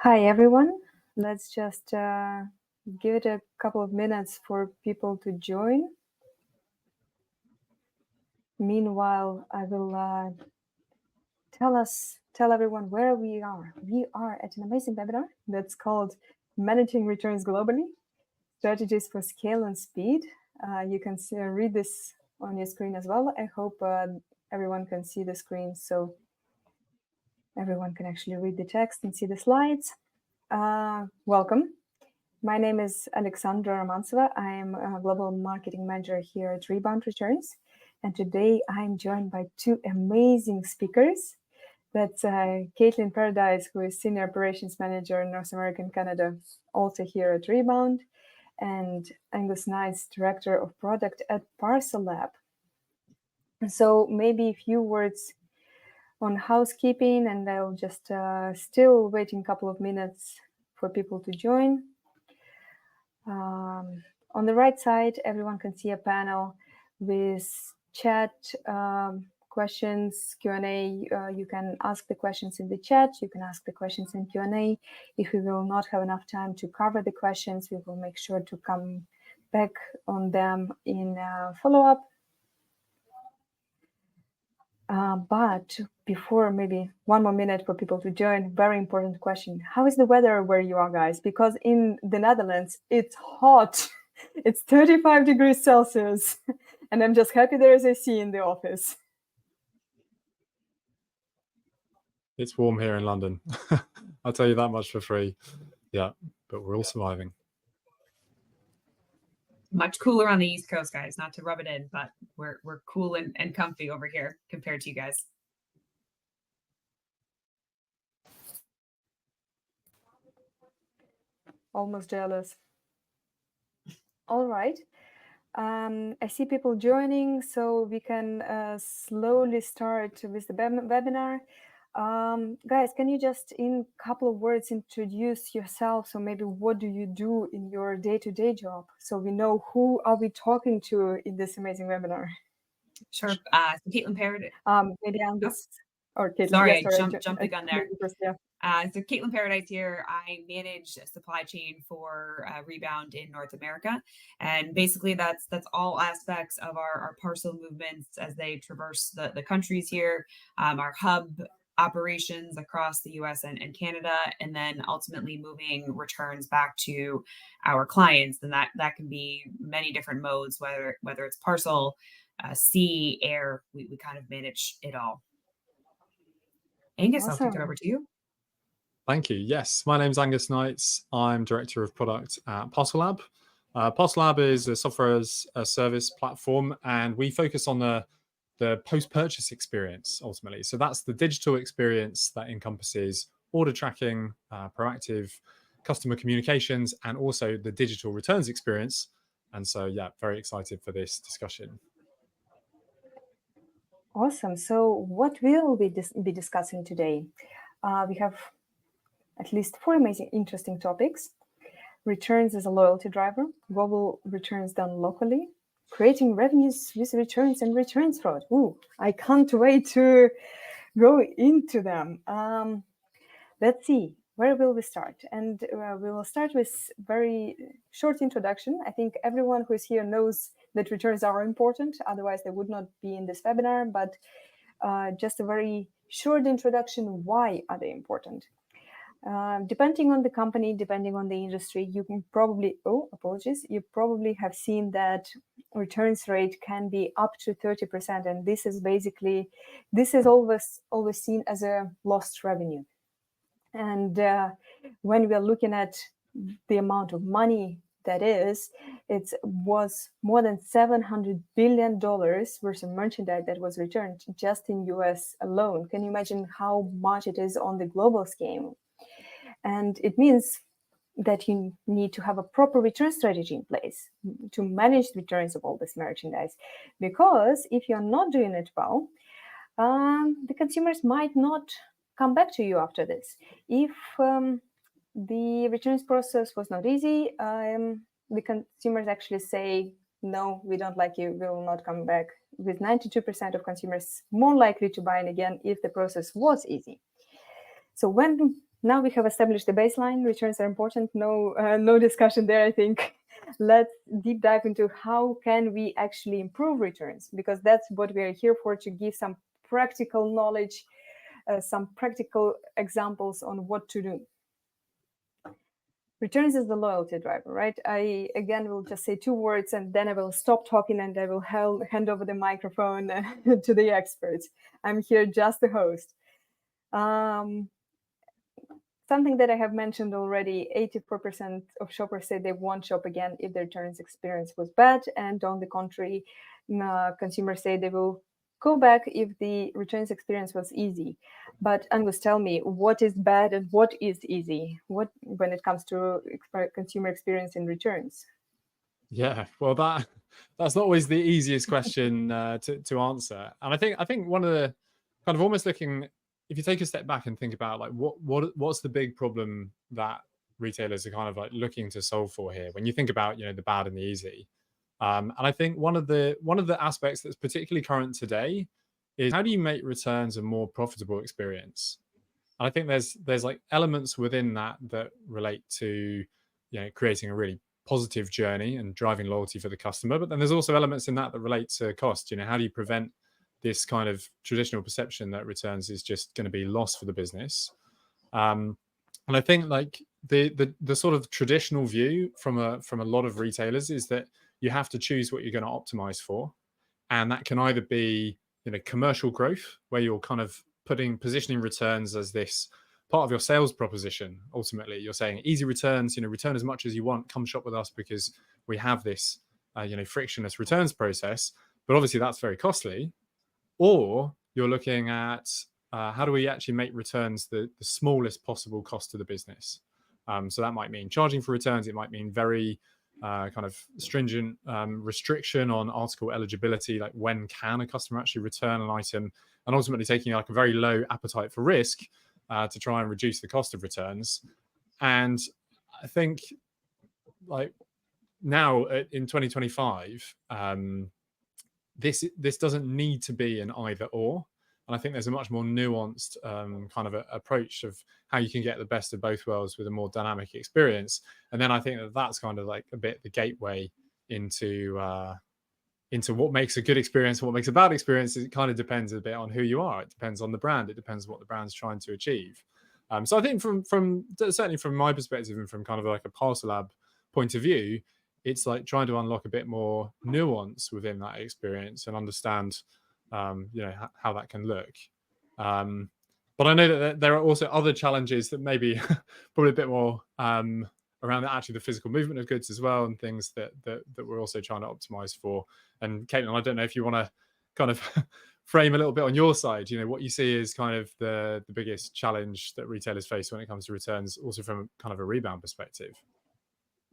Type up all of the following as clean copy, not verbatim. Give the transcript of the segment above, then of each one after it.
Hi, everyone. Let's just give it a couple of minutes for people to join. Meanwhile, I will tell everyone where we are. We are at an amazing webinar that's called Managing Returns Globally, Strategies for Scale and Speed. You can read this on your screen as well. I hope everyone can see the screen so everyone can actually read the text and see the slides. Welcome. My name is Alexandra Romantsova. I'm a Global Marketing Manager here at ReBound Returns. And today I'm joined by two amazing speakers. That's Caitlin Paradise, who is Senior Operations Manager in North America and Canada, also here at ReBound, and Angus Knights, Director of Product at ParcelLab. So maybe a few words on housekeeping, and I'll just still waiting a couple of minutes for people to join. On the right side, everyone can see a panel with chat, questions, Q&A. You can ask the questions in the chat. You can ask the questions in Q&A. If we will not have enough time to cover the questions, we will make sure to come back on them in follow-up. But before, maybe one more minute for people to join, very important question. How is the weather where you are, guys? Because in the Netherlands, it's hot. It's 35 degrees Celsius. And I'm just happy there is AC in the office. It's warm here in London. I'll tell you that much for free. Yeah, but we're all surviving. Much cooler on the East Coast, guys, not to rub it in, but we're cool and comfy over here compared to you guys. Almost jealous. All right. I see people joining, so we can slowly start with the webinar. Guys, can you just in a couple of words introduce yourself? So maybe what do you do in your day-to-day job? So we know who are we talking to in this amazing webinar. Sure. So Caitlin Paradise. Maybe Angus or Caitlin. Sorry, I jumped the gun there. Yeah. So Caitlin Paradise here. I manage supply chain for ReBound in North America, and basically that's all aspects of our parcel movements as they traverse the countries here. Our hub operations across the US and Canada, and then ultimately moving returns back to our clients. And that can be many different modes, whether it's parcel, sea, air, we kind of manage it all. Angus, Awesome. I'll kick it over to you. Thank you. Yes, my name's Angus Knights. I'm Director of Product at ParcelLab. ParcelLab is a software as a service platform, and we focus on the post-purchase experience ultimately. So that's the digital experience that encompasses order tracking, proactive customer communications, and also the digital returns experience. And so, yeah, very excited for this discussion. Awesome. So what we'll be discussing today, we have at least 4 amazing, interesting topics. Returns as a loyalty driver, global returns done locally, creating revenues with returns and returns fraud. Ooh, I can't wait to go into them. Let's see, where will we start? And we will start with very short introduction. I think everyone who is here knows that returns are important, otherwise they would not be in this webinar, but just a very short introduction, why are they important? Depending on the company, depending on the industry, you can probably, you probably have seen that returns rate can be up to 30%. And this is always seen as a lost revenue. And when we are looking at the amount of money that is, it was more than $700 billion worth of merchandise that was returned just in US alone. Can you imagine how much it is on the global scale? And it means that you need to have a proper return strategy in place to manage the returns of all this merchandise. Because if you're not doing it well, the consumers might not come back to you after this. If the returns process was not easy, the consumers actually say, no, we don't like you, we will not come back. With 92% of consumers more likely to buy it again if the process was easy. So when Now we have established the baseline. Returns are important. No discussion there, I think. Let's deep dive into how can we actually improve returns, because that's what we are here for, to give some practical knowledge, some practical examples on what to do. Returns is the loyalty driver, right? I, again, will just say 2 words and then I will stop talking and I will hand over the microphone to the experts. I'm here just the host. Something that I have mentioned already, 84% of shoppers say they won't shop again if the returns experience was bad. And on the contrary, consumers say they will go back if the returns experience was easy. But Angus, tell me, what is bad and what is easy when it comes to consumer experience in returns? Yeah, well, that's not always the easiest question to answer. And I think one of the kind of almost looking, if you take a step back and think about like what's the big problem that retailers are kind of like looking to solve for here, when you think about, you know, the bad and the easy. And I think one of the aspects that's particularly current today is, how do you make returns a more profitable experience? And I think there's like elements within that relate to, you know, creating a really positive journey and driving loyalty for the customer. But then there's also elements in that relate to cost. You know, how do you prevent this kind of traditional perception that returns is just going to be lost for the business? And I think like the sort of traditional view from a lot of retailers is that you have to choose what you're going to optimize for, and that can either be, you know, commercial growth, where you're kind of positioning returns as this part of your sales proposition. Ultimately, you're saying easy returns, you know, return as much as you want, come shop with us because we have this you know, frictionless returns process. But obviously that's very costly. Or you're looking at how do we actually make returns the smallest possible cost to the business. So that might mean charging for returns. It might mean very kind of stringent restriction on article eligibility, like when can a customer actually return an item, and ultimately taking like a very low appetite for risk to try and reduce the cost of returns. And I think like now in 2025, this doesn't need to be an either or. And I think there's a much more nuanced kind of approach of how you can get the best of both worlds with a more dynamic experience. And then I think that's kind of like a bit the gateway into what makes a good experience and what makes a bad experience. It kind of depends a bit on who you are. It depends on the brand. It depends on what the brand's trying to achieve. So I think from certainly from my perspective and from kind of like a ParcelLab point of view, it's like trying to unlock a bit more nuance within that experience and understand, you know, how that can look. But I know that there are also other challenges that maybe probably a bit more around actually the physical movement of goods as well, and things that we're also trying to optimize for. And Caitlin, I don't know if you want to kind of frame a little bit on your side, you know, what you see is kind of the biggest challenge that retailers face when it comes to returns, also from kind of a rebound perspective.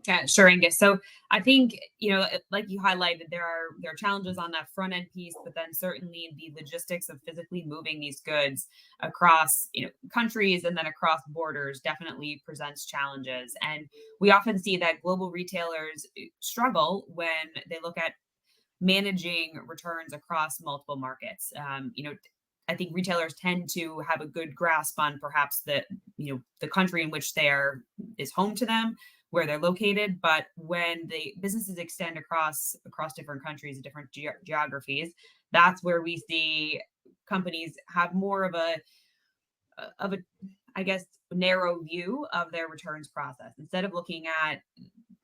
Yeah, sure, Angus. So I think, you know, like you highlighted, there are challenges on that front end piece, but then certainly the logistics of physically moving these goods across, you know, countries and then across borders definitely presents challenges. And we often see that global retailers struggle when they look at managing returns across multiple markets. You know, I think retailers tend to have a good grasp on perhaps the country in which is home to them, where they're located. But when the businesses extend across different countries and different geographies, that's where we see companies have more of a I guess narrow view of their returns process, instead of looking at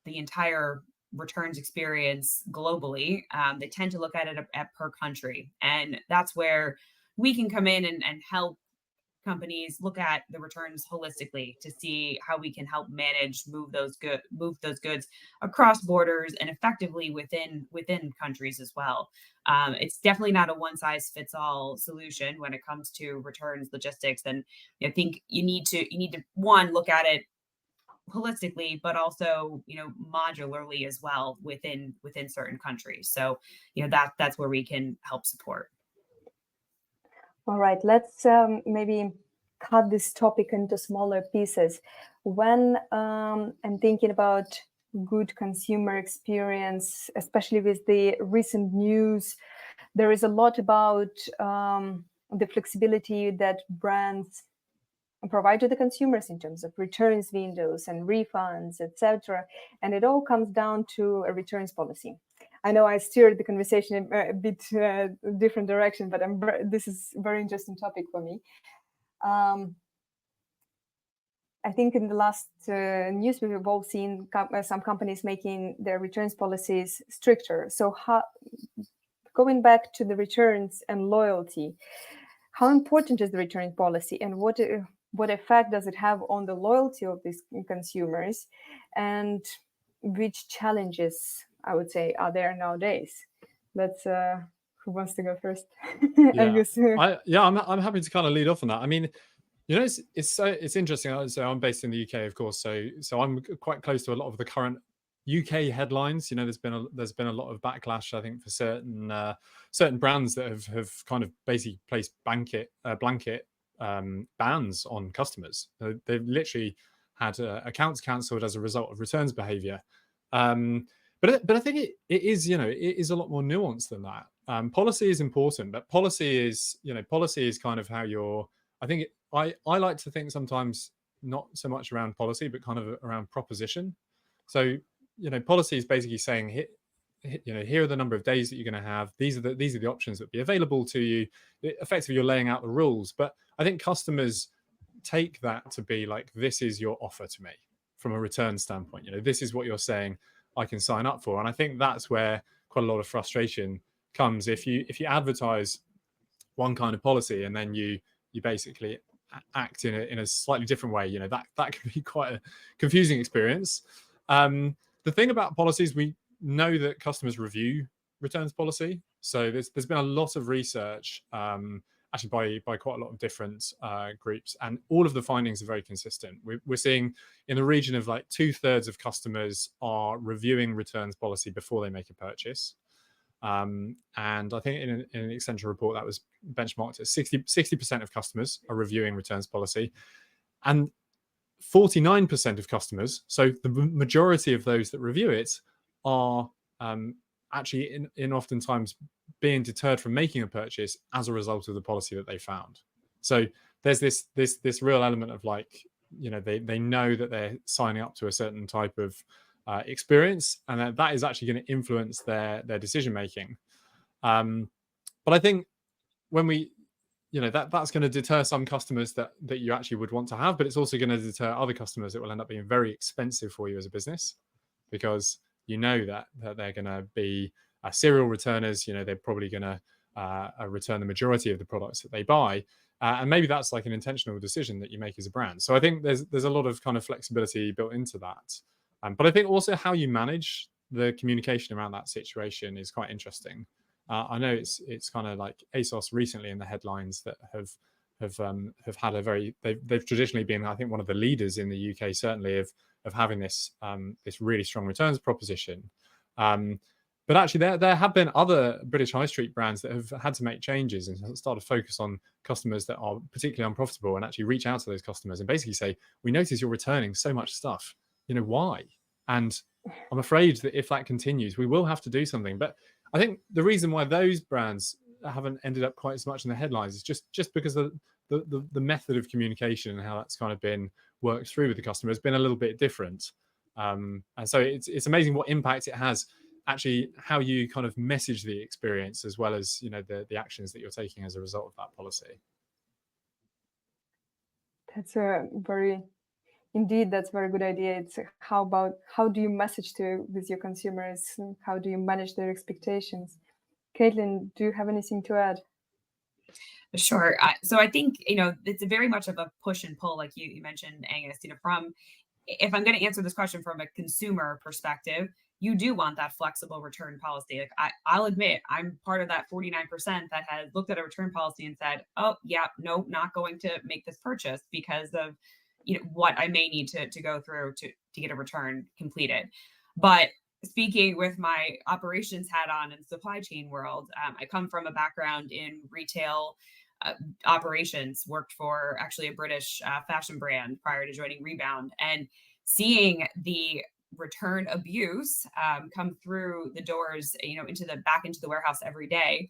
the entire returns experience globally. They tend to look at it at per country, and that's where we can come in and help companies look at the returns holistically to see how we can help move those goods across borders and effectively within countries as well. It's definitely not a one size fits all solution when it comes to returns logistics, and I think you need to one, look at it holistically, but also, you know, modularly as well within certain countries. So, you know, that's where we can help support. All right, let's maybe cut this topic into smaller pieces. When I'm thinking about good consumer experience, especially with the recent news, there is a lot about the flexibility that brands provide to the consumers in terms of returns windows and refunds, etc. And it all comes down to a returns policy. I know I steered the conversation a bit different direction, but this is a very interesting topic for me. I think in the last news, we've all seen some companies making their returns policies stricter. So going back to the returns and loyalty, how important is the return policy, and what effect does it have on the loyalty of these consumers, and which challenges, I would say, are there nowadays? Let's who wants to go first? I'm happy to kind of lead off on that. I mean, you know, it's interesting. So I'm based in the UK, of course. So I'm quite close to a lot of the current UK headlines. You know, there's been a lot of backlash, I think, for certain brands that have kind of basically placed blanket bans on customers. They've literally had accounts cancelled as a result of returns behaviour. But I think it is, you know, it is a lot more nuanced than that. Policy is important, but policy is kind of how you're. I think I like to think sometimes not so much around policy, but kind of around proposition. So, you know, policy is basically saying, here are the number of days that you're going to have. These are the options that will be available to you. Effectively, you're laying out the rules. But I think customers take that to be like, this is your offer to me from a return standpoint. You know, this is what you're saying I can sign up for. And I think that's where quite a lot of frustration comes. If you advertise one kind of policy and then you basically act in a slightly different way, you know, that can be quite a confusing experience. The thing about policies, we know that customers review returns policy. So there's been a lot of research, actually by quite a lot of different groups, and all of the findings are very consistent. We're seeing in the region of like 2/3 of customers are reviewing returns policy before they make a purchase. And I think in an Accenture report that was benchmarked at 60% of customers are reviewing returns policy, and 49% of customers, so the majority of those that review it, are actually in oftentimes being deterred from making a purchase as a result of the policy that they found. So there's this real element of like, you know, they know that they're signing up to a certain type of experience, and that is actually going to influence their decision making. But I think when we, you know, that's going to deter some customers that you actually would want to have, but it's also going to deter other customers that will end up being very expensive for you as a business, because you know that they're going to be serial returners. You know, they're probably going to return the majority of the products that they buy, and maybe that's like an intentional decision that you make as a brand. So I think there's a lot of kind of flexibility built into that. But I think also how you manage the communication around that situation is quite interesting. I know it's kind of like ASOS recently in the headlines that have had a very, they've traditionally been, I think, one of the leaders in the UK certainly of having this really strong returns proposition. But actually there have been other British high street brands that have had to make changes and start to focus on customers that are particularly unprofitable, and actually reach out to those customers and basically say, we notice you're returning so much stuff. You know, why? And I'm afraid that if that continues, we will have to do something. But I think the reason why those brands haven't ended up quite as much in the headlines is just because the method of communication and how that's kind of been worked through with the customer has been a little bit different. And so it's amazing what impact it has, actually, how you kind of message the experience, as well as, you know, the actions that you're taking as a result of that policy. That's that's a very good idea. It's how do you message with your consumers? How do you manage their expectations? Caitlin, do you have anything to add? Sure. So I think, you know, it's very much of a push and pull, like you mentioned, Angus. You know, if I'm going to answer this question from a consumer perspective, you do want that flexible return policy. Like I'll admit, I'm part of that 49% that has looked at a return policy and said, oh yeah, no, not going to make this purchase because of, you know, what I may need to go through to get a return completed. But speaking with my operations hat on in the supply chain world, I come from a background in retail operations, worked for actually a British fashion brand prior to joining ReBound, and seeing the return abuse come through the doors, you know, into the warehouse every day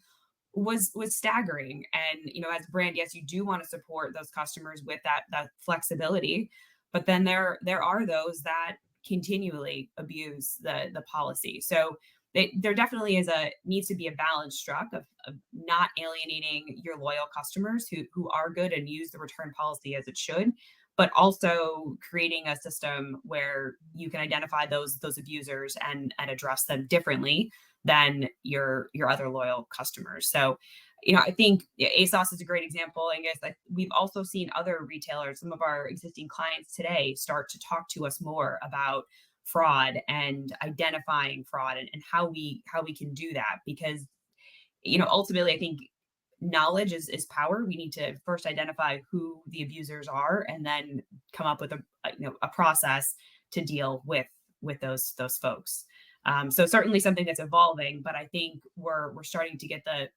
was staggering. And as a brand, yes, you do want to support those customers with that flexibility, but then there are those that continually abuse the policy. So there definitely needs to be a balance struck of not alienating your loyal customers who are good and use the return policy as it should, but also creating a system where you can identify those abusers and address them differently than your other loyal customers. So, I think ASOS is a great example. I guess we've also seen other retailers, some of our existing clients today, start to talk to us more about fraud and identifying fraud and how we can do that. Because, ultimately, I think knowledge is power. We need to first identify who the abusers are and then come up with a process to deal with those folks. So certainly something that's evolving, but I think we're starting to get the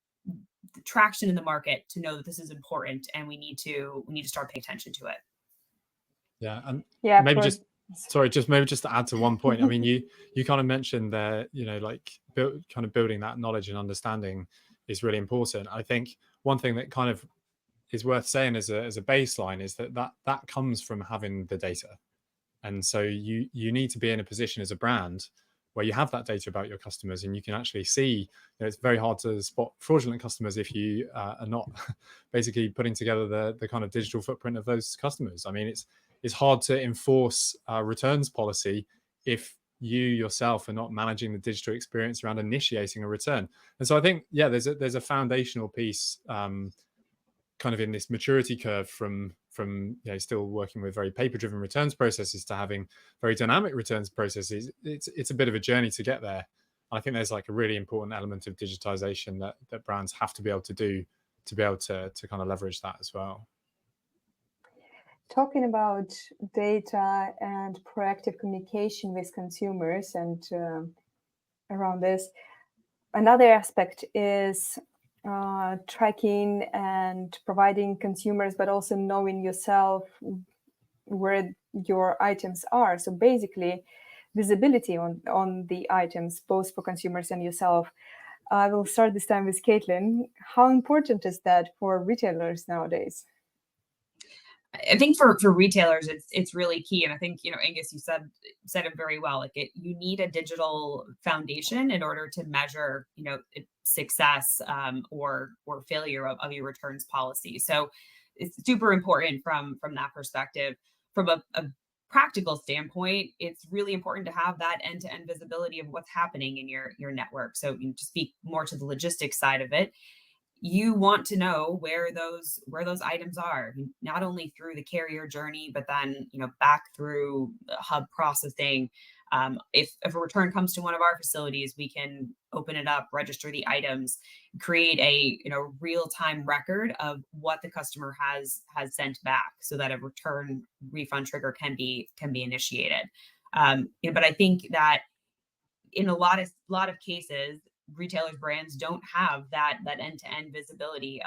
traction in the market to know that this is important, and we need to start paying attention to it. Yeah, and maybe just to add to one point. I mean, you kind of mentioned there, kind of building that knowledge and understanding is really important. I think one thing that kind of is worth saying as a baseline is that comes from having the data, and so you need to be in a position as a brand where you have that data about your customers, and you can actually see, it's very hard to spot fraudulent customers if you are not basically putting together the kind of digital footprint of those customers. I mean, it's hard to enforce returns policy if you yourself are not managing the digital experience around initiating a return. And so I think, there's a foundational piece kind of in this maturity curve from still working with very paper-driven returns processes to having very dynamic returns processes. It's a bit of a journey to get there. I think there's a really important element of digitization that brands have to be able to do to be able to kind of leverage that as well. Talking about data and proactive communication with consumers and around this, another aspect is tracking and providing consumers, but also knowing yourself where your items are. So basically, visibility on the items, both for consumers and yourself. I will start this time with Caitlin. How important is that for retailers nowadays? I think for retailers, it's really key. And I think, Angus, you said it very well. You need a digital foundation in order to measure, success or failure of your returns policy. So it's super important from that perspective. From a practical standpoint, it's really important to have that end-to-end visibility of what's happening in your network. So to speak more to the logistics side of it, you want to know where those items are, not only through the carrier journey, but then back through hub processing. If a return comes to one of our facilities, we can open it up, register the items, create a real-time record of what the customer has sent back, so that a return refund trigger can be initiated. But I think that in a lot of cases, retailers, brands don't have that end-to-end visibility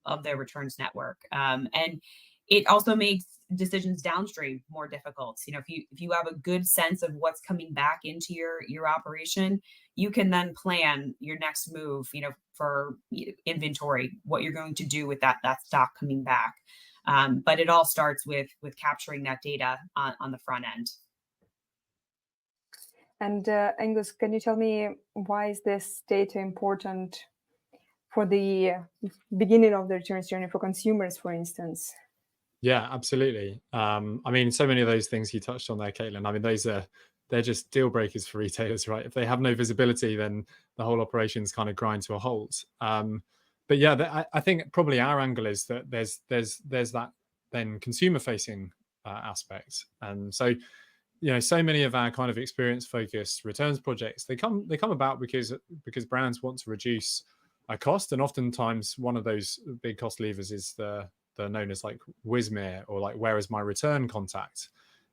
of their returns network, and it also makes decisions downstream more difficult. If you have a good sense of what's coming back into your operation, you can then plan your next move, for inventory, what you're going to do with that stock coming back. But it all starts with capturing that data on the front end. And Angus, can you tell me, why is this data important for the beginning of the returns journey for consumers, for instance? Yeah, absolutely. I mean, so many of those things you touched on there, Caitlin. I mean, they're just deal breakers for retailers, right? If they have no visibility, then the whole operations kind of grind to a halt. But yeah, I think probably our angle is that there's that then consumer-facing aspect, and so so many of our kind of experience-focused returns projects, they come about because brands want to reduce a cost, and oftentimes one of those big cost levers is the known as WISMIR, or where is my return contact.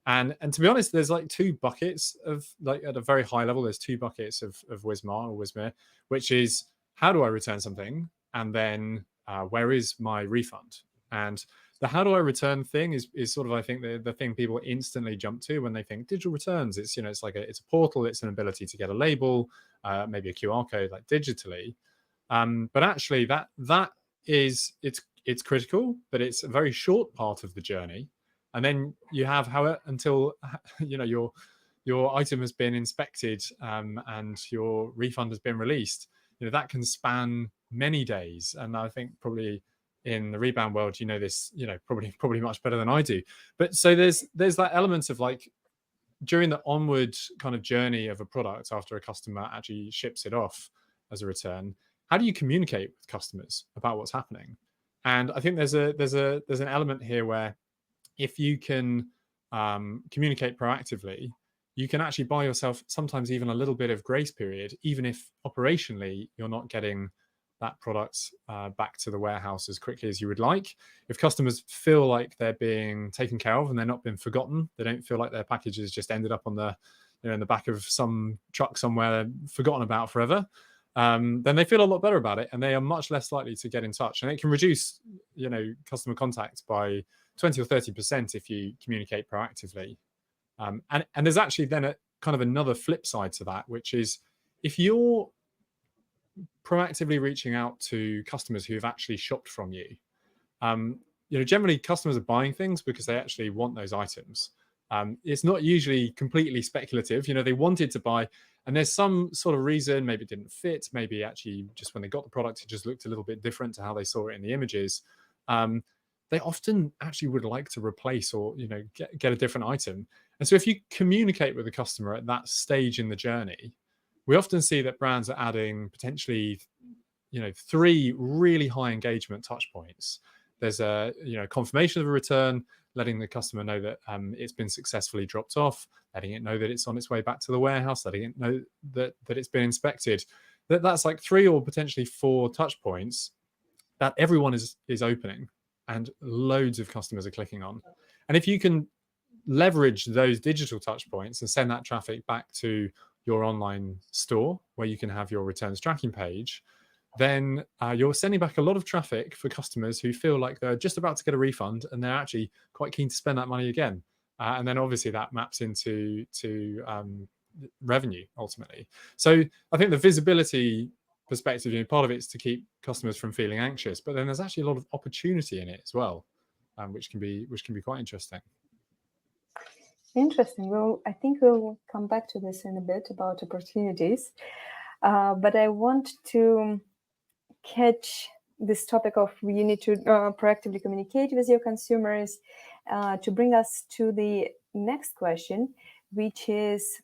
And to be honest, there's two buckets of at a very high level, there's two buckets of WISMIR, which is how do I return something, and then where is my refund. And the how do I return thing is sort of, I think, the thing people instantly jump to when they think digital returns. It's it's a portal, it's an ability to get a label, maybe a QR code digitally. But actually, it's critical, but it's a very short part of the journey. And then you have until your item has been inspected and your refund has been released. That can span many days. And I think probably in the rebound world, this, probably much better than I do. But so there's that element of like, during the onward kind of journey of a product after a customer actually ships it off as a return, how do you communicate with customers about what's happening? And I think there's an element here where if you can communicate proactively, you can actually buy yourself sometimes even a little bit of grace period, even if operationally you're not getting that product back to the warehouse as quickly as you would like. If customers feel like they're being taken care of and they're not being forgotten, they don't feel like their packages just ended up on the, in the back of some truck somewhere, forgotten about forever, then they feel a lot better about it, and they are much less likely to get in touch. And it can reduce, customer contact by 20 or 30% if you communicate proactively. And there's actually then a kind of another flip side to that, which is if you're proactively reaching out to customers who have actually shopped from you, generally customers are buying things because they actually want those items. It's not usually completely speculative. They wanted to buy, and there's some sort of reason. Maybe it didn't fit. Maybe actually just when they got the product, it just looked a little bit different to how they saw it in the images. They often actually would like to replace or get a different item. And so if you communicate with the customer at that stage in the journey, we often see that brands are adding potentially 3 really high engagement touch points. There's a confirmation of a return, letting the customer know that it's been successfully dropped off, letting it know that it's on its way back to the warehouse, letting it know that it's been inspected. That's like 3 or potentially 4 touch points that everyone is opening and loads of customers are clicking on. And if you can leverage those digital touch points and send that traffic back to your online store where you can have your returns tracking page, then you're sending back a lot of traffic for customers who feel like they're just about to get a refund and they're actually quite keen to spend that money again. And then obviously that maps into revenue ultimately. So I think the visibility perspective, part of it is to keep customers from feeling anxious, but then there's actually a lot of opportunity in it as well, which can be quite interesting. Interesting. Well, I think we'll come back to this in a bit about opportunities, but I want to catch this topic of you need to proactively communicate with your consumers to bring us to the next question, which is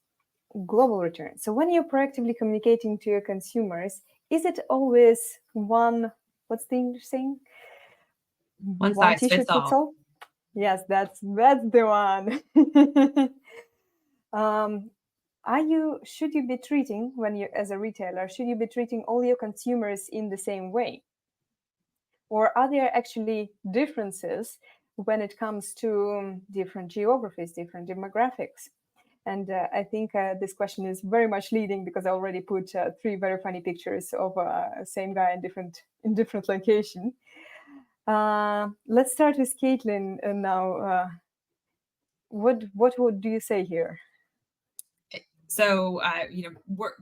global return. So when you're proactively communicating to your consumers, is it always what's the English saying? One size fits all. Yes, that's the one. Should you be treating, when you as a retailer, should you be treating all your consumers in the same way? Or are there actually differences when it comes to different geographies, different demographics? And I think this question is very much leading because I already put 3 very funny pictures of same guy in different location. Let's start with Caitlin now. What do you say here? So,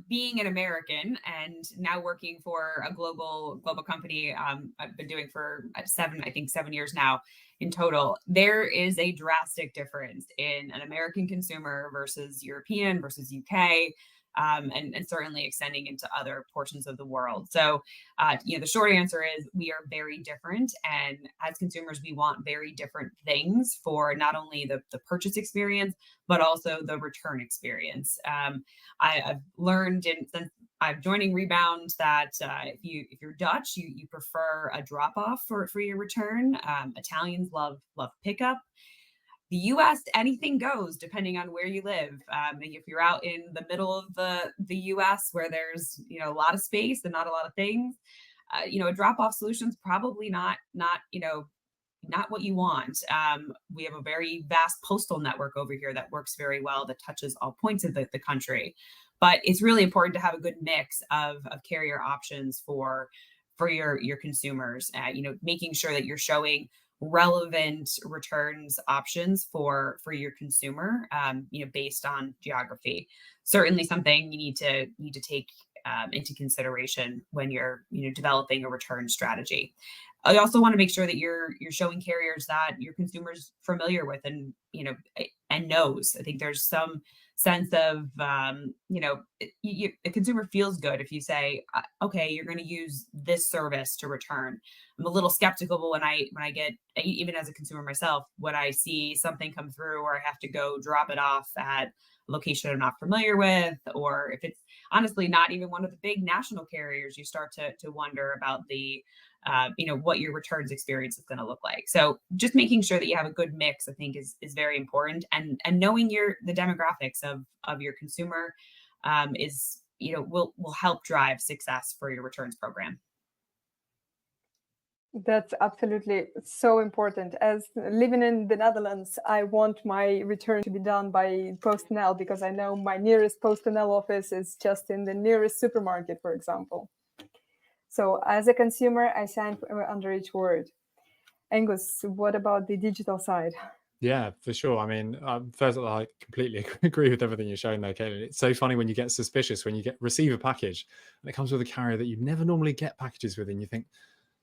being an American and now working for a global company, I've been doing for 7 years now in total. There is a drastic difference in an American consumer versus European versus UK. And certainly extending into other portions of the world. So, the short answer is we are very different. And as consumers, we want very different things for not only the purchase experience, but also the return experience. I've learned since I'm joining ReBound that if you're Dutch, you prefer a drop off for your return. Italians love pickup. The US, anything goes depending on where you live. If you're out in the middle of the US where there's a lot of space and not a lot of things, a drop-off solution is probably not what you want. We have a very vast postal network over here that works very well, that touches all points of the country. But it's really important to have a good mix of carrier options for your consumers. Making sure that you're showing relevant returns options for your consumer, based on geography. Certainly something you need to take into consideration when you're developing a return strategy. I also want to make sure that you're showing carriers that your consumer's familiar with and knows. I think there's some sense of a consumer feels good if you say, okay, you're going to use this service to return. I'm a little skeptical when I get, even as a consumer myself, when I see something come through or I have to go drop it off at a location I'm not familiar with, or if it's honestly not even one of the big national carriers, you start to wonder about the what your returns experience is going to look like. So just making sure that you have a good mix, I think, is very important, and knowing the demographics of your consumer is will help drive success for your returns program. That's absolutely so important. As living in the Netherlands, I want my return to be done by PostNL because I know my nearest PostNL office is just in the nearest supermarket, for example. So as a consumer, I sign under each word. Angus, what about the digital side? Yeah, for sure. I mean, first of all, I completely agree with everything you're showing there, Caitlin. It's so funny when you get suspicious, when you receive a package and it comes with a carrier that you never normally get packages with, and you think,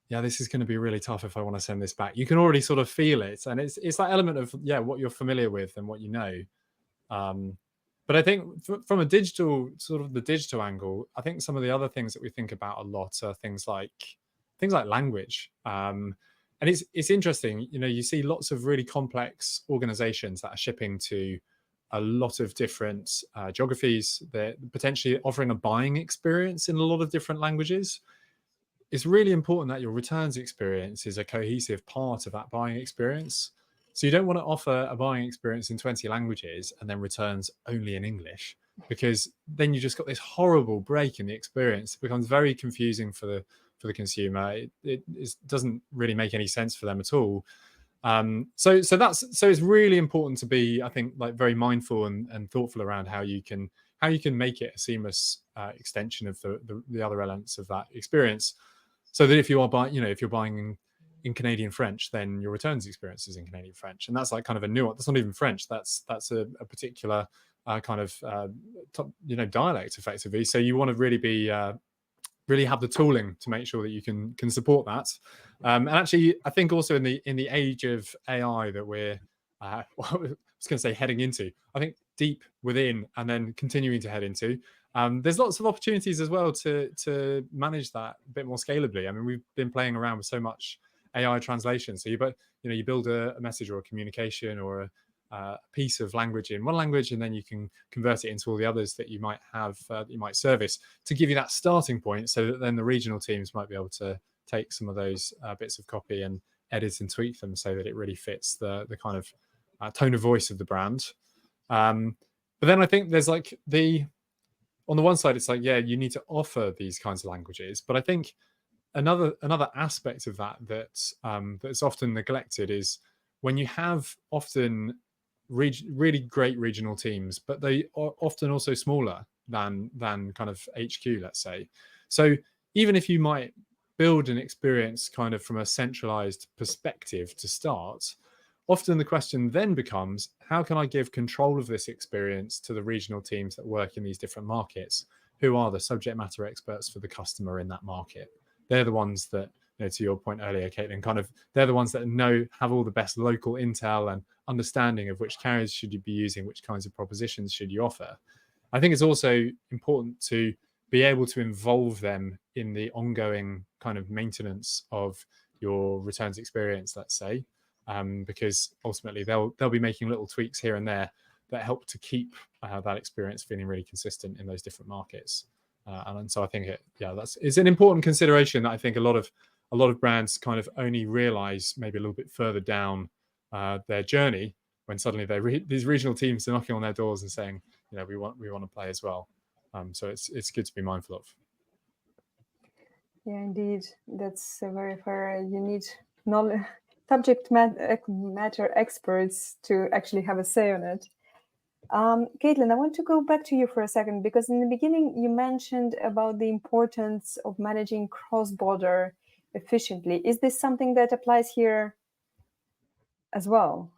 yeah, this is going to be really tough if I want to send this back. You can already sort of feel it. And it's that element of, what you're familiar with and what you know. But I think from a digital, sort of the digital angle, I think some of the other things that we think about a lot are things like language. And it's interesting, you see lots of really complex organizations that are shipping to a lot of different geographies. They're potentially offering a buying experience in a lot of different languages. It's really important that your returns experience is a cohesive part of that buying experience. So you don't want to offer a buying experience in 20 languages and then returns only in English, because then you just got this horrible break in the experience. It becomes very confusing for the consumer. It doesn't really make any sense for them at all. So it's really important to be, I think, like very mindful and thoughtful around how you can make it a seamless extension of the other elements of that experience. So that if you are buying in Canadian French, then your returns experience is in Canadian French, and that's like kind of a nuance. That's not even French. That's a particular kind of dialect, effectively. So you want to really be really have the tooling to make sure that you can support that. And actually, I think also in the age of AI that we're I was going to say heading into, I think deep within and then continuing to head into. There's lots of opportunities as well to manage that a bit more scalably. I mean, we've been playing around with so much AI translation. So you build a message or a communication or a piece of language in one language, and then you can convert it into all the others that you might have, that you might service, to give you that starting point, so that then the regional teams might be able to take some of those bits of copy and edit and tweak them so that it really fits the kind of tone of voice of the brand. But then I think there's like on the one side, it's like, you need to offer these kinds of languages. But I think another aspect of that's often neglected is when you have often really great regional teams, but they are often also smaller than kind of HQ, let's say. So even if you might build an experience kind of from a centralized perspective to start, often the question then becomes, how can I give control of this experience to the regional teams that work in these different markets, who are the subject matter experts for the customer in that market? They're the ones that, to your point earlier, Caitlin, they're the ones that have all the best local intel and understanding of which carriers should you be using, which kinds of propositions should you offer. I think it's also important to be able to involve them in the ongoing kind of maintenance of your returns experience, let's say. Because ultimately they'll be making little tweaks here and there that help to keep that experience feeling really consistent in those different markets. And so I think it's an important consideration that I think a lot of brands kind of only realize maybe a little bit further down their journey, when suddenly these regional teams are knocking on their doors and saying, we want to play as well. So it's good to be mindful of. Yeah, indeed, that's very fair. You need knowledge. Subject matter experts to actually have a say on it. Caitlin, I want to go back to you for a second, because in the beginning you mentioned about the importance of managing cross-border efficiently. Is this something that applies here as well?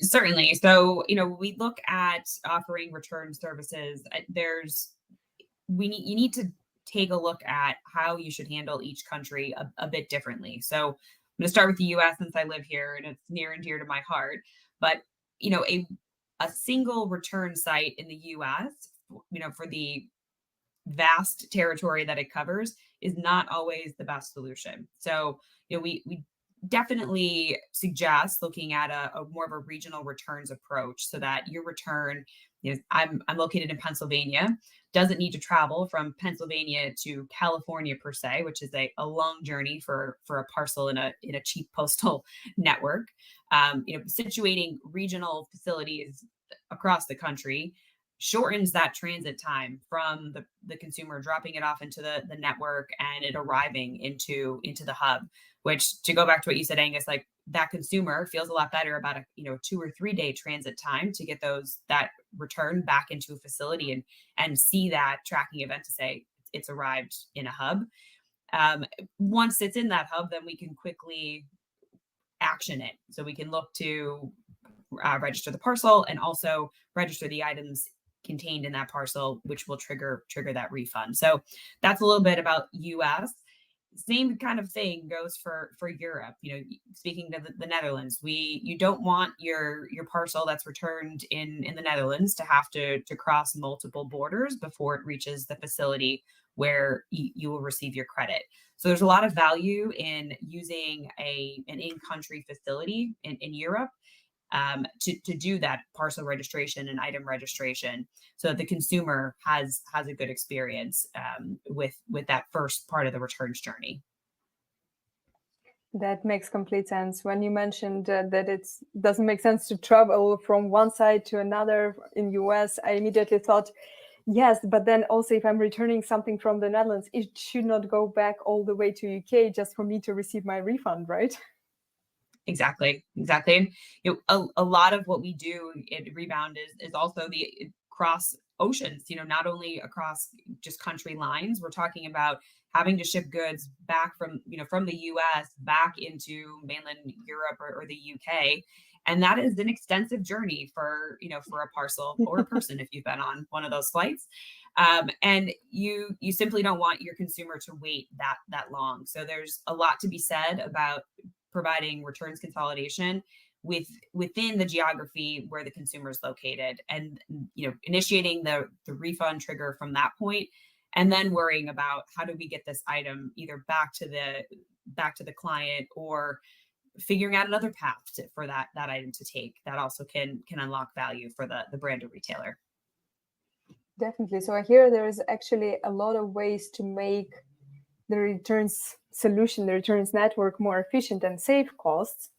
Certainly. So, we look at offering return services. There's you need to take a look at how you should handle each country a bit differently. So I'm going to start with the US since I live here and it's near and dear to my heart. But a single return site in the US, for the vast territory that it covers, is not always the best solution. So we definitely suggest looking at a more of a regional returns approach, so that your return, I'm located in Pennsylvania, doesn't need to travel from Pennsylvania to California per se, which is a long journey for a parcel in a cheap postal network. Situating regional facilities across the country shortens that transit time from the consumer dropping it off into the network and it arriving into the hub, which, to go back to what you said, Angus, like that consumer feels a lot better about a 2 or 3 day transit time to get that return back into a facility and see that tracking event to say it's arrived in a hub. Once it's in that hub, then we can quickly action it. So we can look to register the parcel and also register the items contained in that parcel, which will trigger that refund. So that's a little bit about US. Same kind of thing goes for Europe. Speaking to the Netherlands, you don't want your parcel that's returned in the Netherlands to have to cross multiple borders before it reaches the facility where you will receive your credit. So there's a lot of value in using an in-country facility in Europe to do that parcel registration and item registration, so that the consumer has a good experience with that first part of the returns journey. That makes complete sense. When you mentioned that it doesn't make sense to travel from one side to another in US, I immediately thought, yes, but then also if I'm returning something from the Netherlands, it should not go back all the way to UK just for me to receive my refund, right? Exactly. And a lot of what we do at ReBound is also the cross oceans, not only across just country lines. We're talking about having to ship goods back from the US back into mainland Europe or the UK. And that is an extensive journey for a parcel or a person if you've been on one of those flights. And you simply don't want your consumer to wait that long. So there's a lot to be said about providing returns consolidation within the geography where the consumer is located, and initiating the refund trigger from that point, and then worrying about how do we get this item either back to the client, or figuring out another path for that item to take that also can unlock value for the brand or retailer. Definitely. So I hear there is actually a lot of ways to make the returns solution, the returns network, more efficient and save costs.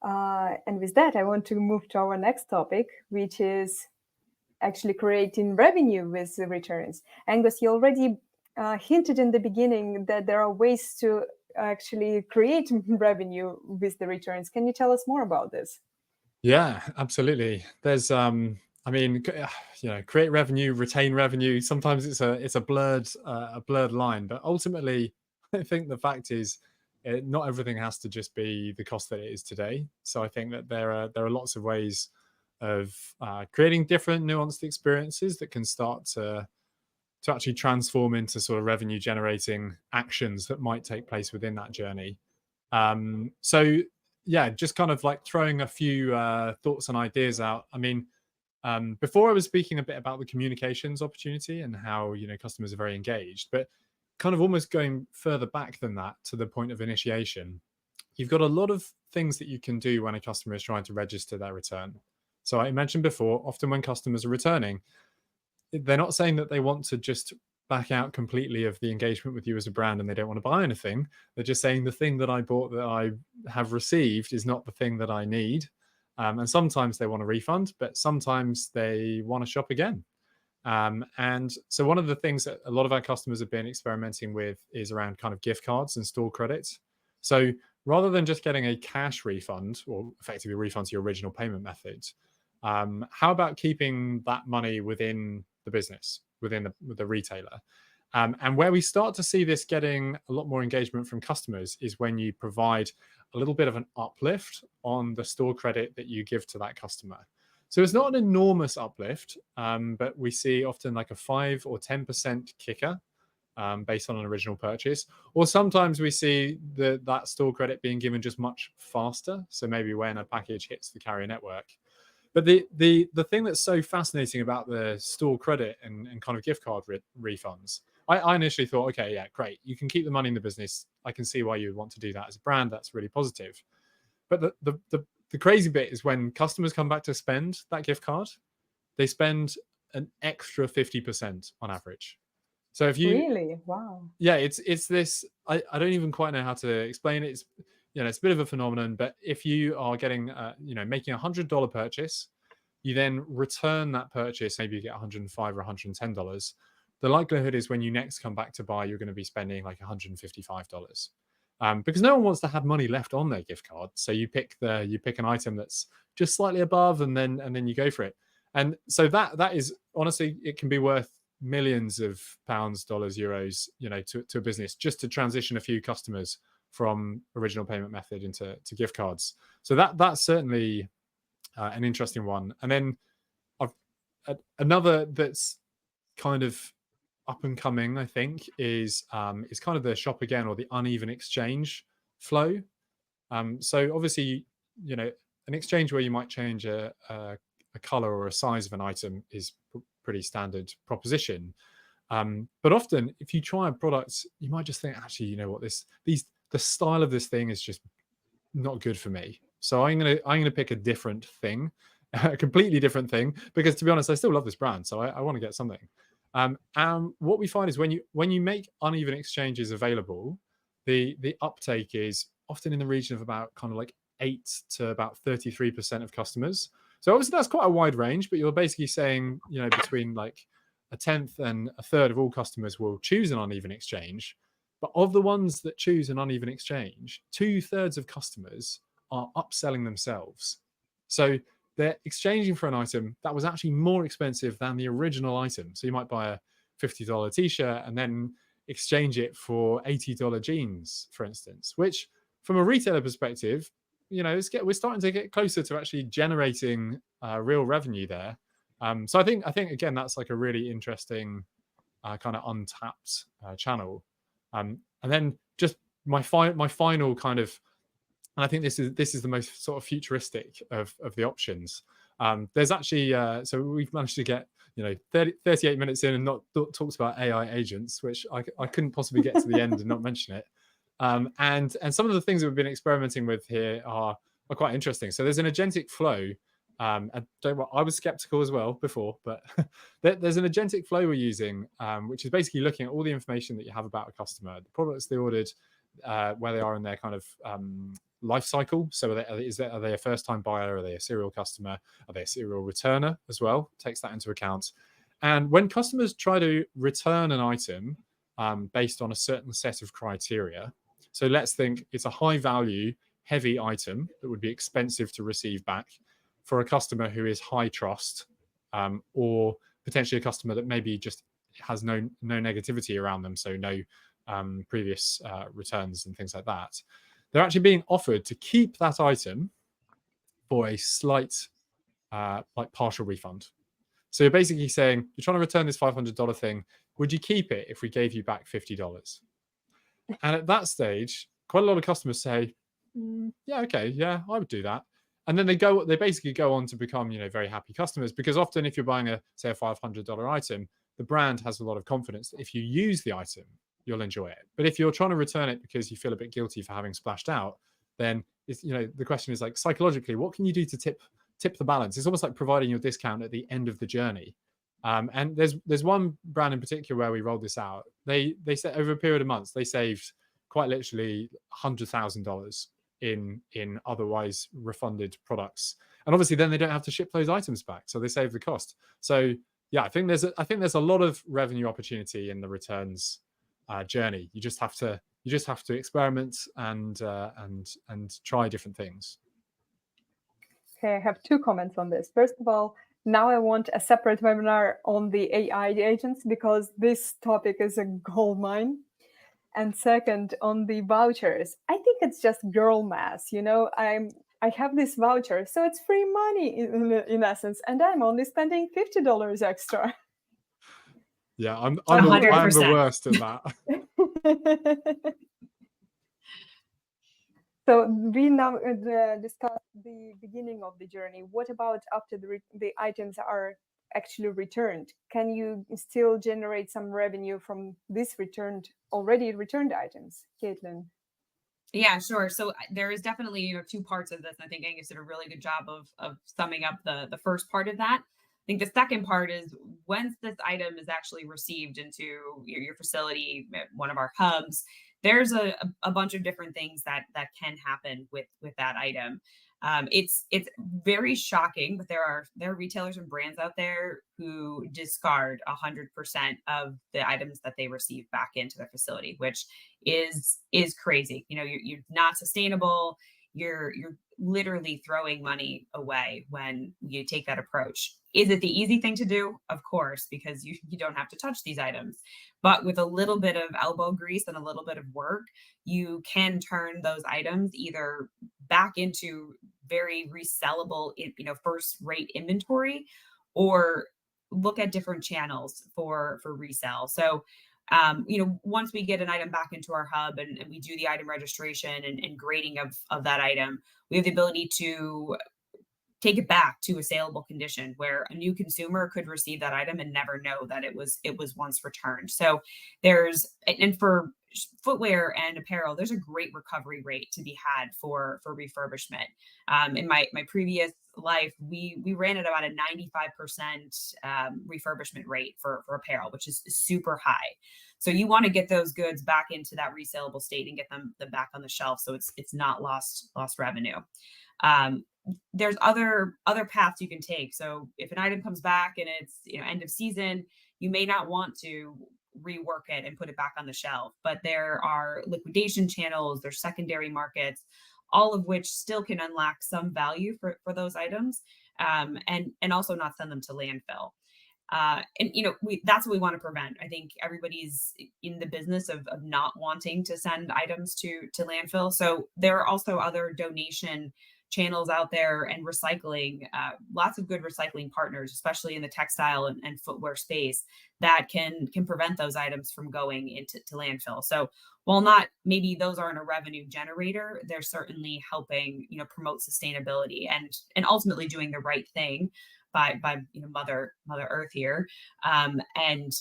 And with that, I want to move to our next topic, which is actually creating revenue with the returns. Angus, you already hinted in the beginning that there are ways to actually create revenue with the returns. Can you tell us more about this? Yeah, absolutely. There's create revenue, retain revenue. Sometimes it's a blurred line, but ultimately, I think the fact is, not everything has to just be the cost that it is today. So I think that there are lots of ways of creating different nuanced experiences that can start to actually transform into sort of revenue generating actions that might take place within that journey. So yeah, just kind of like throwing a few thoughts and ideas out. I mean, before I was speaking a bit about the communications opportunity and how customers are very engaged, but kind of almost going further back than that to the point of initiation, you've got a lot of things that you can do when a customer is trying to register their return. So I mentioned before, often when customers are returning, they're not saying that they want to just back out completely of the engagement with you as a brand and they don't want to buy anything. They're just saying the thing that I bought that I have received is not the thing that I need. And sometimes they want a refund, but sometimes they want to shop again. And so one of the things that a lot of our customers have been experimenting with is around kind of gift cards and store credits. So rather than just getting a cash refund, or effectively a refund to your original payment method, how about keeping that money within the business, within the retailer? And where we start to see this getting a lot more engagement from customers is when you provide a little bit of an uplift on the store credit that you give to that customer. So it's not an enormous uplift, but we see often like a 5 or 10% kicker based on an original purchase. Or sometimes we see that store credit being given just much faster. So maybe when a package hits the carrier network. But the thing that's so fascinating about the store credit and kind of gift card refunds, I initially thought, okay, yeah, great. You can keep the money in the business. I can see why you would want to do that as a brand. That's really positive. But the crazy bit is when customers come back to spend that gift card, they spend an extra 50% on average. So if you Really? Wow. yeah, it's this. I don't even quite know how to explain it. It's it's a bit of a phenomenon. But if you are getting making $100 purchase, you then return that purchase. Maybe you get $105 or $110. The likelihood is when you next come back to buy, you're going to be spending like $155. Because no one wants to have money left on their gift card. So you pick an item that's just slightly above, and then you go for it. And so that is honestly, it can be worth millions of pounds, dollars, euros, to a business just to transition a few customers from original payment method into gift cards. So that's certainly an interesting one. And then another that's kind of up and coming, I think, is kind of the shop again, or the uneven exchange flow. So obviously, an exchange where you might change a color or a size of an item is pretty standard proposition. But often, if you try a product, you might just think, actually, you know what, the style of this thing is just not good for me. So I'm gonna pick a different thing, a completely different thing, because to be honest, I still love this brand, so I want to get something. And what we find is when you make uneven exchanges available, the uptake is often in the region of about kind of like 8 to about 33% of customers. So obviously that's quite a wide range, but you're basically saying, between like a tenth and a third of all customers will choose an uneven exchange. But of the ones that choose an uneven exchange, 2/3 of customers are upselling themselves. So they're exchanging for an item that was actually more expensive than the original item. So you might buy a $50 t-shirt and then exchange it for $80 jeans, for instance, which from a retailer perspective, we're starting to get closer to actually generating real revenue there. So I think again, that's like a really interesting kind of untapped channel. And then just my final kind of, and I think this is the most sort of futuristic of the options. There's actually so we've managed to get 38 minutes in and not talked about AI agents, which I couldn't possibly get to the end and not mention it. And some of the things that we've been experimenting with here are quite interesting. So there's an agentic flow. And I was skeptical as well before, but there's an agentic flow we're using, which is basically looking at all the information that you have about a customer, the products they ordered, where they are in their kind of life cycle. So are they a first-time buyer? Are they a serial customer? Are they a serial returner as well? Takes that into account. And when customers try to return an item based on a certain set of criteria, so let's think it's a high-value, heavy item that would be expensive to receive back for a customer who is high trust, or potentially a customer that maybe just has no negativity around them, so no previous returns and things like that. They're actually being offered to keep that item for a slight like partial refund. So you're basically saying, you're trying to return this $500 thing. Would you keep it if we gave you back $50? And at that stage, quite a lot of customers say, yeah, okay, yeah, I would do that. And then they basically go on to become, very happy customers, because often if you're buying a $500 item, the brand has a lot of confidence that if you use the item, you'll enjoy it. But if you're trying to return it because you feel a bit guilty for having splashed out, then it's, the question is like, psychologically, what can you do to tip the balance? It's almost like providing your discount at the end of the journey. And there's one brand in particular where we rolled this out. They said over a period of months, they saved quite literally $100,000 in otherwise refunded products, and obviously then they don't have to ship those items back, so they save the cost. So yeah, I think there's a lot of revenue opportunity in the returns journey. You just have to experiment and try different things. Okay, I have 2 comments on this. First of all, now I want a separate webinar on the AI agents, because this topic is a gold mine. And second, on the vouchers, I think it's just girl math. I I have this voucher, so it's free money in essence, and I'm only spending $50 extra. Yeah, I'm the 100%. worst at that. So we now discussed the beginning of the journey. What about after the items are actually returned? Can you still generate some revenue from this already returned items, Caitlin? Yeah, sure. So there is definitely, two parts of this. I think Angus did a really good job of summing up the first part of that. I think the second part is once this item is actually received into your facility, one of our hubs, there's a bunch of different things that can happen with that item. It's very shocking, but there are retailers and brands out there who discard 100% of the items that they receive back into their facility, which is crazy. You're not sustainable. You're literally throwing money away when you take that approach. Is it the easy thing to do? Of course, because you don't have to touch these items. But with a little bit of elbow grease and a little bit of work, you can turn those items either back into very resellable, first rate inventory, or look at different channels for resale. So once we get an item back into our hub and we do the item registration and grading of that item, we have the ability to take it back to a saleable condition where a new consumer could receive that item and never know that it was once returned. So and for footwear and apparel, there's a great recovery rate to be had for refurbishment. In my previous life, we ran at about a 95% refurbishment rate for apparel, which is super high. So you want to get those goods back into that resaleable state and get them back on the shelf, so it's not lost revenue. There's other paths you can take. So if an item comes back and it's end of season, you may not want to rework it and put it back on the shelf, but there are liquidation channels, there's secondary markets, all of which still can unlock some value for those items, and also not send them to landfill. That's what we want to prevent. I think everybody's in the business of not wanting to send items to landfill. So there are also other donation channels out there and recycling, lots of good recycling partners, especially in the textile and footwear space, that can prevent those items from going into landfill. So while not, maybe those aren't a revenue generator, they're certainly helping, promote sustainability and ultimately doing the right thing by Mother Earth here, and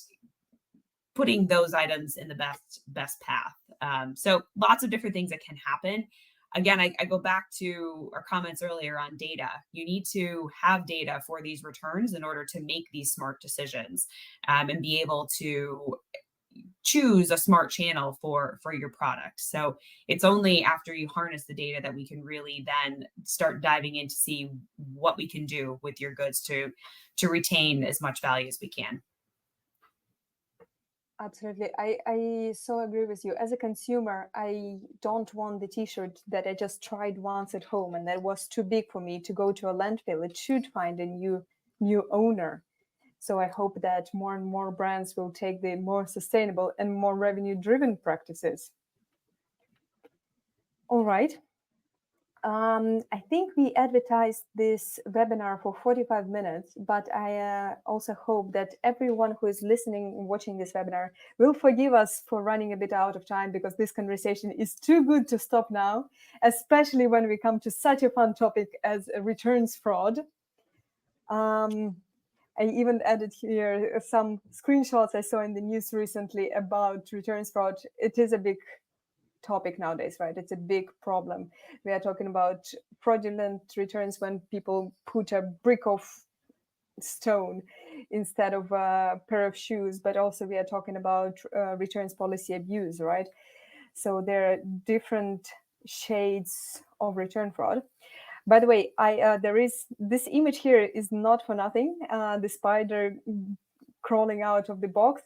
putting those items in the best path. So lots of different things that can happen. Again, I go back to our comments earlier on data. You need to have data for these returns in order to make these smart decisions, and be able to choose a smart channel for your product. So it's only after you harness the data that we can really then start diving in to see what we can do with your goods to retain as much value as we can. Absolutely. I so agree with you. As a consumer, I don't want the t-shirt that I just tried once at home and that was too big for me to go to a landfill. It should find a new owner. So I hope that more and more brands will take the more sustainable and more revenue-driven practices. All right. I think we advertised this webinar for 45 minutes, but I also hope that everyone who is listening, watching this webinar will forgive us for running a bit out of time, because this conversation is too good to stop now, especially when we come to such a fun topic as returns fraud. I even added here some screenshots I saw in the news recently about returns fraud. It is a big topic nowadays, right? It's a big problem. We are talking about fraudulent returns when people put a brick of stone instead of a pair of shoes, but also we are talking about returns policy abuse, right? So there are different shades of return fraud. By the way, there is this image here is not for nothing. The spider crawling out of the box.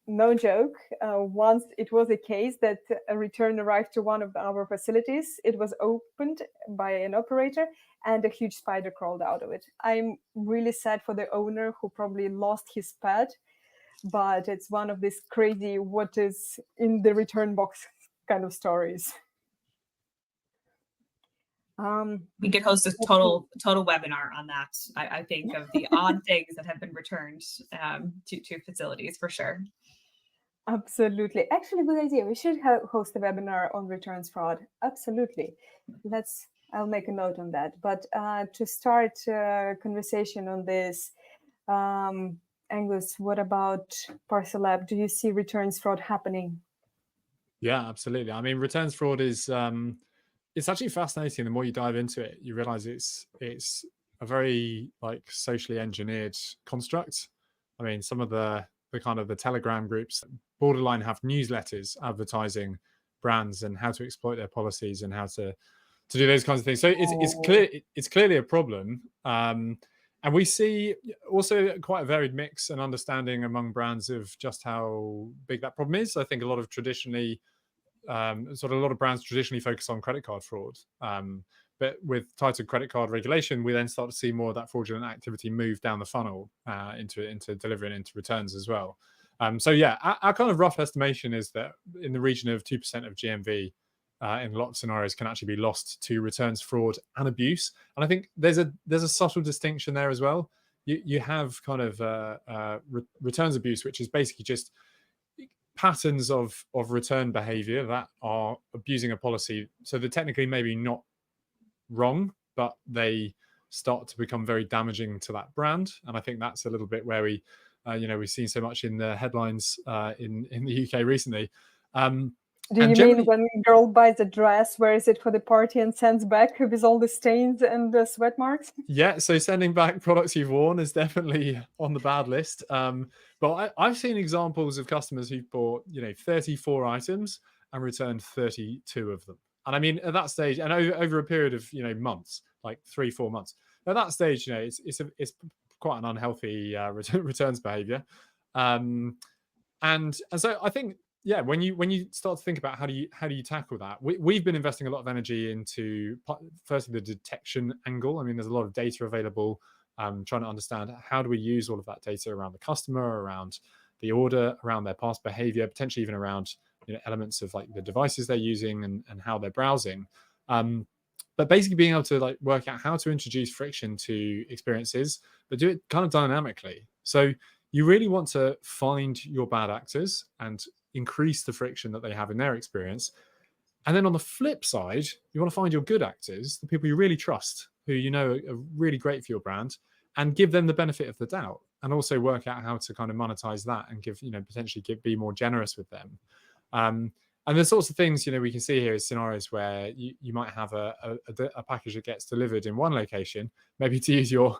No joke. Once it was a case that a return arrived to one of our facilities. It was opened by an operator and a huge spider crawled out of it. I'm really sad for the owner who probably lost his pet, but it's one of these crazy what is in the return box kind of stories. We could host a total webinar on that. I think of the odd things that have been returned to facilities for sure. Absolutely. Actually, good idea. We should host a webinar on returns fraud. Absolutely. I'll make a note on that. But to start a conversation on this, Angus, what about ParcelLab? Do you see returns fraud happening? Yeah, absolutely. I mean, returns fraud is it's actually fascinating. The more you dive into it, you realize it's a very like socially engineered construct. I mean, some of the kind of the Telegram groups borderline have newsletters advertising brands and how to exploit their policies and how to do those kinds of things. So it's clearly a problem. And we see also quite a varied mix and understanding among brands of just how big that problem is. I think a lot of brands traditionally focus on credit card fraud. But with tighter credit card regulation, we then start to see more of that fraudulent activity move down the funnel into delivering into returns as well. So yeah, our kind of rough estimation is that in the region of 2% of GMV in a lot of scenarios can actually be lost to returns fraud and abuse. And I think there's a subtle distinction there as well. You have kind of returns abuse, which is basically just patterns of return behavior that are abusing a policy. So they're technically maybe not wrong, but they start to become very damaging to that brand. And I think that's a little bit where we've seen so much in the headlines in the UK recently. Do you mean when a girl buys a dress, wears it for the party and sends back with all the stains and the sweat marks? Yeah, so sending back products you've worn is definitely on the bad list. But I've seen examples of customers who've bought 34 items and returned 32 of them. And I mean, at that stage, and over a period of months, like 3-4 months, at that stage, it's quite an unhealthy returns behavior. And so I think, yeah, when you start to think about how do you tackle that, we've been investing a lot of energy into firstly the detection angle. I mean, there's a lot of data available, trying to understand how do we use all of that data around the customer, around the order, around their past behavior, potentially even around elements of like the devices they're using and how they're browsing. But basically being able to like work out how to introduce friction to experiences, but do it kind of dynamically. So you really want to find your bad actors and increase the friction that they have in their experience. And then on the flip side, you want to find your good actors, the people you really trust, who are really great for your brand, and give them the benefit of the doubt, and also work out how to kind of monetize that and give, potentially be more generous with them. And the sorts of things, we can see here is scenarios where you might have a package that gets delivered in one location, maybe to use your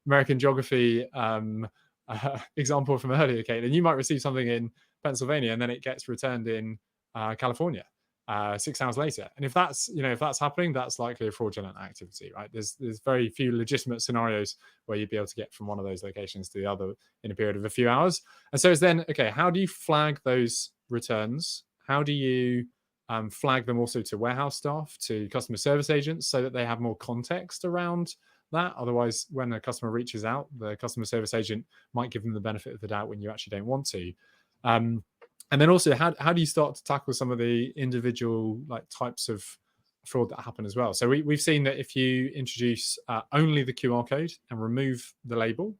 American geography example from earlier, Kate, and you might receive something in Pennsylvania and then it gets returned in California 6 hours later. And if that's happening, that's likely a fraudulent activity, right? There's very few legitimate scenarios where you'd be able to get from one of those locations to the other in a period of a few hours. And so it's then, okay, how do you flag those returns? How do you flag them also to warehouse staff, to customer service agents, so that they have more context around that? Otherwise, when a customer reaches out, the customer service agent might give them the benefit of the doubt when you actually don't want to. And then also, how do you start to tackle some of the individual like types of fraud that happen as well? So we've seen that if you introduce only the QR code and remove the label,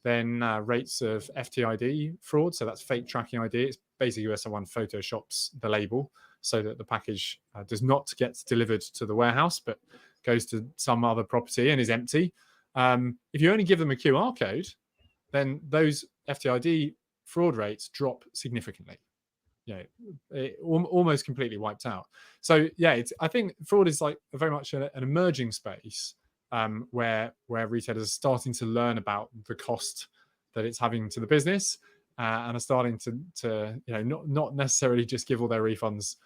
then rates of FTID fraud, so that's fake tracking ID, it's basically where someone photoshops the label so that the package does not get delivered to the warehouse, but goes to some other property and is empty. If you only give them a QR code, then those FTID fraud rates drop significantly. Almost completely wiped out. So yeah, I think fraud is like very much an emerging space where retailers are starting to learn about the cost that it's having to the business and are starting to not necessarily just give all their refunds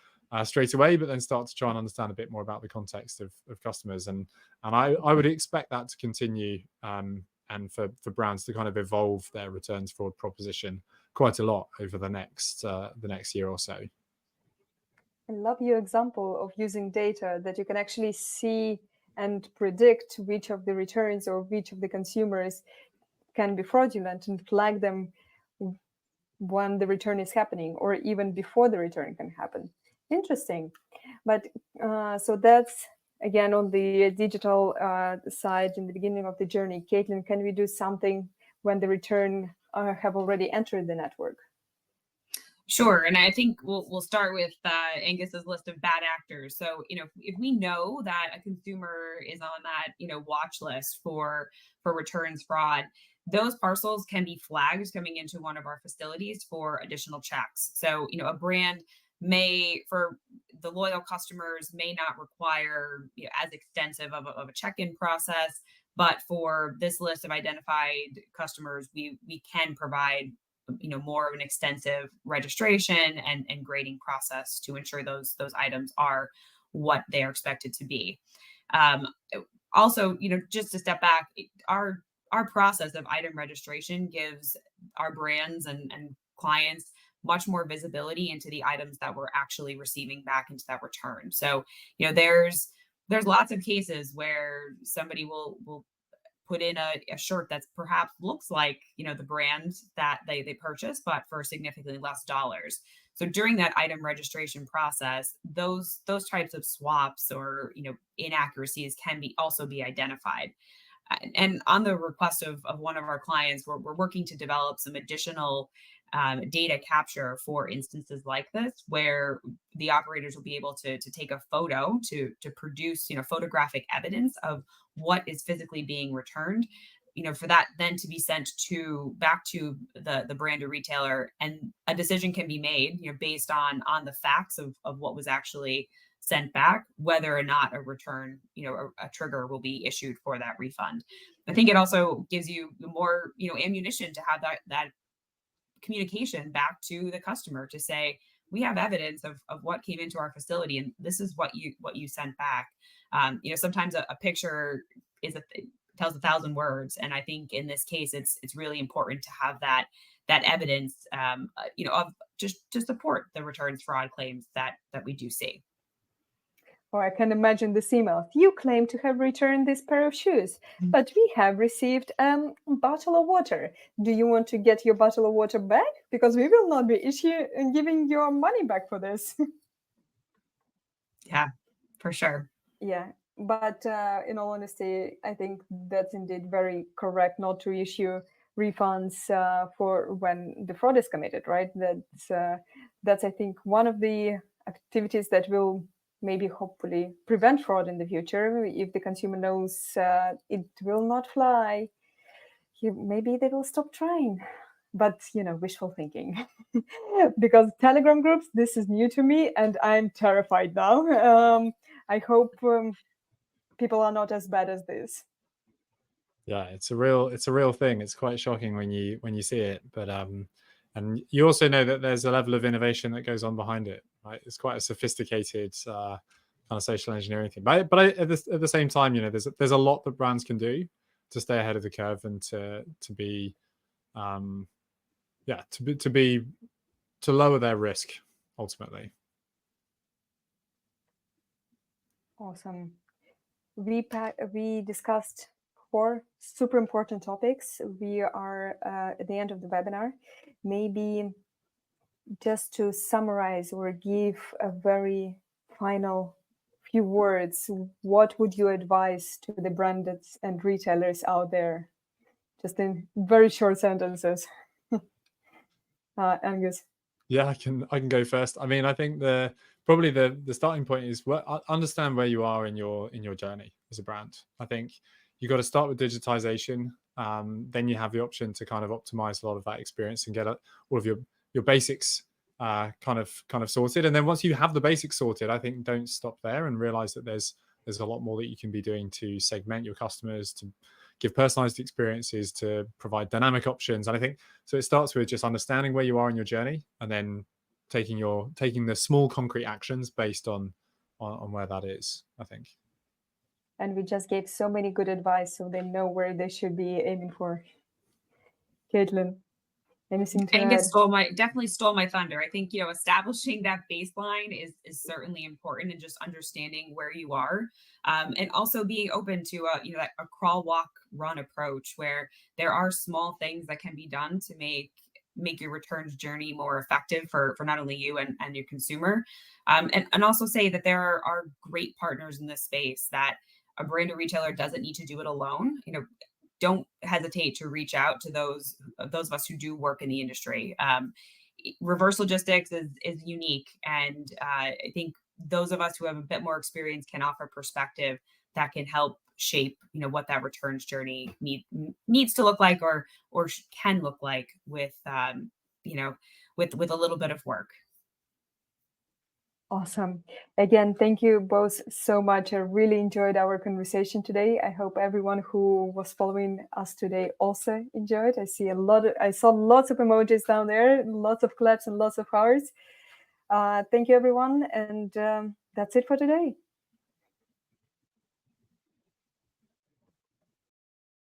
straight away, but then start to try and understand a bit more about the context of customers. And I would expect that to continue and for brands to kind of evolve their returns fraud proposition quite a lot over the next year or so. I love your example of using data that you can actually see and predict which of the returns or which of the consumers can be fraudulent and flag them when the return is happening or even before the return can happen. Interesting. But so that's again, on the digital side, in the beginning of the journey, Caitlin, can we do something when the return have already entered the network? Sure, and I think we'll start with Angus's list of bad actors. So, if we know that a consumer is on that, watch list for returns fraud, those parcels can be flagged coming into one of our facilities for additional checks. So, a brand may, for the loyal customers, may not require as extensive of a check-in process, but for this list of identified customers, we can provide more of an extensive registration and grading process to ensure those items are what they are expected to be. Also, just to step back, our process of item registration gives our brands and clients much more visibility into the items that we're actually receiving back into that return. So, there's lots of cases where somebody will put in a shirt that's perhaps looks like the brand that they purchased, but for significantly less dollars. So during that item registration process, those types of swaps or inaccuracies can also be identified. And on the request of one of our clients, we're working to develop some additional data capture for instances like this, where the operators will be able to take a photo to produce photographic evidence of what is physically being returned, for that then to be sent back to the brand or retailer, and a decision can be made based on the facts of what was actually sent back, whether or not a return, a trigger will be issued for that refund. I think it also gives you more ammunition to have that communication back to the customer to say, we have evidence of what came into our facility, and this is what you sent back. Sometimes a picture tells 1,000 words, and I think in this case, it's really important to have that evidence, of just to support the returns fraud claims that we do see. Or I can imagine this email. You claim to have returned this pair of shoes, but we have received a bottle of water. Do you want to get your bottle of water back? Because we will not be giving your money back for this. Yeah, for sure. Yeah, but in all honesty, I think that's indeed very correct not to issue refunds for when the fraud is committed, right? That's I think one of the activities that will maybe hopefully prevent fraud in the future. If the consumer knows it will not fly, maybe they will stop trying. But wishful thinking. Because Telegram groups, this is new to me and I'm terrified now. I hope people are not as bad as this. Yeah, it's a real thing. It's quite shocking when you see it, but and you also know that there's a level of innovation that goes on behind it, right? It's quite a sophisticated kind of social engineering thing. But at the same time, there's a lot that brands can do to stay ahead of the curve and to lower their risk ultimately. Awesome. We discussed 4 super important topics. We are at the end of the webinar. Maybe just to summarize or give a very final few words, what would you advise to the brands and retailers out there? Just in very short sentences. Angus. Yeah, I can go first. I mean, I think probably the starting point is understand where you are in your journey as a brand. I think you got to start with digitization. Then you have the option to kind of optimize a lot of that experience and get all of your basics kind of sorted. And then once you have the basics sorted, I think don't stop there and realize that there's a lot more that you can be doing to segment your customers, to give personalized experiences, to provide dynamic options. And I think so it starts with just understanding where you are in your journey and then taking the small concrete actions based on where that is, I think. And we just gave so many good advice so they know where they should be aiming for. Caitlin, anything to Angus add? definitely stole my thunder. I think, establishing that baseline is certainly important, and just understanding where you are. And also being open to a crawl, walk, run approach, where there are small things that can be done to make make your returns journey more effective for not only you and your consumer. And also say that there are great partners in this space, that a brand or retailer doesn't need to do it alone. Don't hesitate to reach out to those of us who do work in the industry. Reverse logistics is unique, and I think those of us who have a bit more experience can offer perspective that can help shape what that returns journey needs to look like, or can look like with with a little bit of work. Awesome. Again, thank you both so much. I really enjoyed our conversation today. I hope everyone who was following us today also enjoyed. I saw lots of emojis down there, lots of claps and lots of hearts. Thank you, everyone. And that's it for today.